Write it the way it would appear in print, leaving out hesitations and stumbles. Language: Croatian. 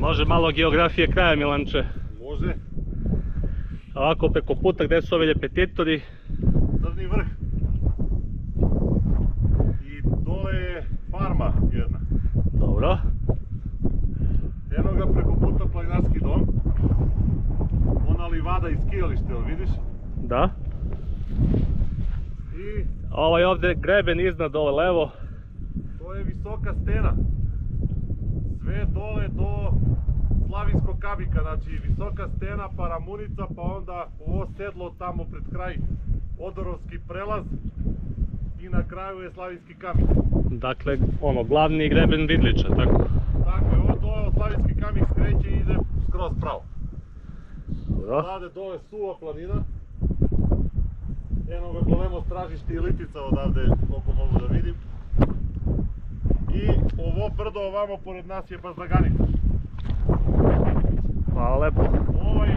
Može malo geografije kraja, Milanče? Može. Ovako preko puta gdje su ovi ljepetitori. Crni vrh. I dole je farma jedna. Dobro. Eno ga preko puta planinarski dom. Ona livada i skijalište, jel vidiš? Da. I Ovaj ovdje greben iznad dole levo. to je visoka stena. Sve dole do Slavinskog Kabika, znači visoka stena, Paramunica, pa onda ovo sedlo tamo pred kraj, Odorovski prelaz i na kraju je Slavinski Kamik. Dakle, ono, glavni greben Vidliča, tako? Tako je, ovo dole od Slavinski Kamik skreće i ide skroz pravo. Dobro. Odavde dole suva planina. Eno ga golemo stražište i litica odavde, koliko mogu da vidim. I ovo brdo ovamo pored nas je Bazlaganica. Hvala lepo. Ovaj